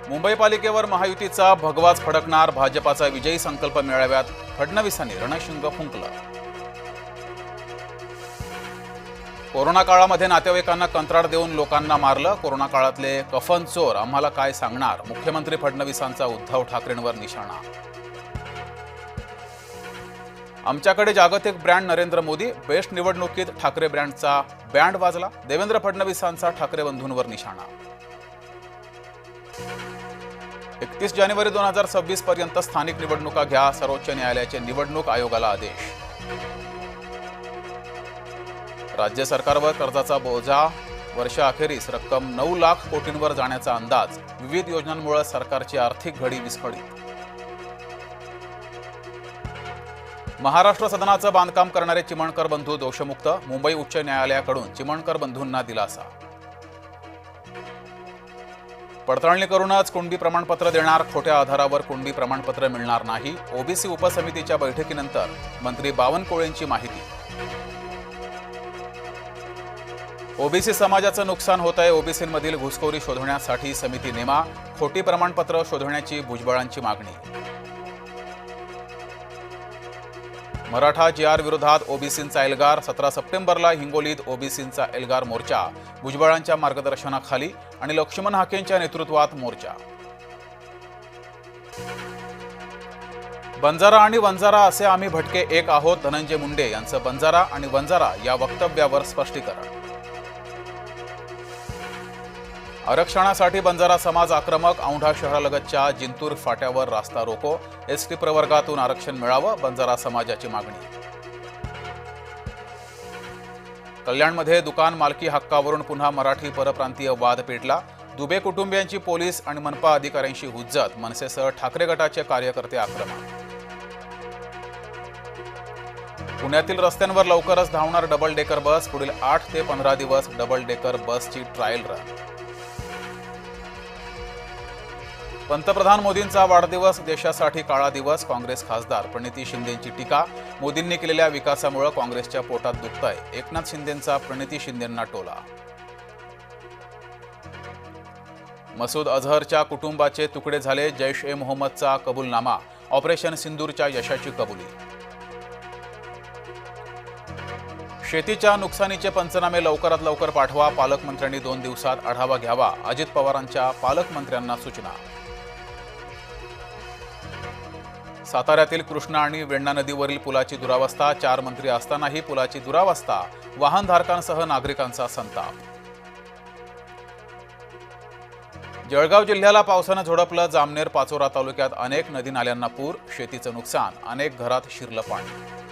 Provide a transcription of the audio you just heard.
मुंबई पालिकेवर महायुतीचा भगवाच फडकणार, भाजपाचा विजयी संकल्प मेळाव्यात फडणवीसांनी रणशिंग फुंकलं. कोरोना काळामध्ये नातेवाईकांना कंत्राट देऊन लोकांना मारलं, कोरोना काळातले कफन चोर आम्हाला काय सांगणार, मुख्यमंत्री फडणवीसांचा उद्धव ठाकरेंवर निशाणा. आमच्याकडे जागतिक ब्रँड नरेंद्र मोदी, बेस्ट निवडणुकीत ठाकरे ब्रँडचा बँड वाजला, देवेंद्र फडणवीसांचा ठाकरे बंधूंवर निशाणा. 31 जानेवारी 2026 पर्यंत स्थानिक निवडणुका घ्या, सर्वोच्च न्यायालयाचे निवडणूक आयोगाला आदेश. राज्य सरकारवर कर्जाचा बोजा, वर्षाअखेरीस रक्कम 9 लाख कोटींवर जाण्याचा अंदाज, विविध योजनांमुळे सरकारची आर्थिक घडी विस्कळीत. महाराष्ट्र सदनाचं बांधकाम करणारे चिमणकर बंधू दोषमुक्त, मुंबई उच्च न्यायालयाकडून चिमणकर बंधूंना दिलासा. पडताळणी करूनच कुंडी प्रमाणपत्र देणार, खोट्या आधारावर कुंडी प्रमाणपत्र मिळणार नाही, ओबीसी उपसमितीच्या बैठकीनंतर मंत्री बावनकुळेंची माहिती. ओबीसी समाजाचं नुकसान होत आहे, ओबीसींमधील घुसखोरी शोधण्यासाठी समिती नेमा, खोटी प्रमाणपत्र शोधण्याची भुजबळांची मागणी. मराठा जीआर विरोधात ओबीसींचा एल्गार, 17 सप्टेंबरला हिंगोलीत ओबीसींचा एल्गार मोर्चा, भुजबळांच्या मार्गदर्शनाखाली आणि लक्ष्मण हाकेंच्या नेतृत्वात मोर्चा. बंजारा आणि वंजारा असे आम्ही भटके एक आहोत, धनंजय मुंडे यांचं बंजारा आणि वंजारा या वक्तव्यावर स्पष्टीकरण. आरक्षणासाठी बंजारा समाज आक्रमक, औंढा शहरालगतच्या जिंतूर फाट्यावर रास्ता रोको, एसटी प्रवर्गातून आरक्षण मिळावं, बंजारा समाजाची मागणी. कल्याणमध्ये दुकान मालकी हक्कावरून पुन्हा मराठी परप्रांतीय वाद पेटला, दुबे कुटुंबियांची पोलीस आणि मनपा अधिकाऱ्यांशी हुज्जत, मनसेसह ठाकरे गटाचे कार्यकर्ते आक्रमक. पुण्यातील रस्त्यांवर लवकरच धावणार डबल डेकर बस, पुढील 8 ते 15 दिवस डबल डेकर बसची ट्रायल रन. पंतप्रधान मोदींचा वाढदिवस देशासाठी काळा दिवस, काँग्रेस खासदार प्रणिती शिंदेंची टीका, मोदींनी केलेल्या विकासामुळे काँग्रेसच्या पोटात दुखतंय, एकनाथ शिंदेंचा प्रणिती शिंदेंना टोला. मसूद अझहरच्या कुटुंबाचे तुकडे झाले, जैश ए मोहम्मदचा कबूलनामा, ऑपरेशन सिंदूरच्या यशाची कबुली. शेतीच्या नुकसानीचे पंचनामे लवकरात लवकर पाठवा, पालकमंत्र्यांनी 2 दिवसात आढावा घ्यावा, अजित पवारांच्या पालकमंत्र्यांना सूचना. साताऱ्यातील कृष्णा आणि वेण्णा नदीवरील पुलाची दुरावस्था, 4 मंत्री असतानाही पुलाची दुरावस्था, वाहनधारकांसह नागरिकांचा संताप. जळगाव जिल्ह्याला पावसानं झोडपलं, जामनेर पाचोरा तालुक्यात अनेक नदी नाल्यांना पूर, शेतीचं नुकसान, अनेक घरात शिरलं पाणी.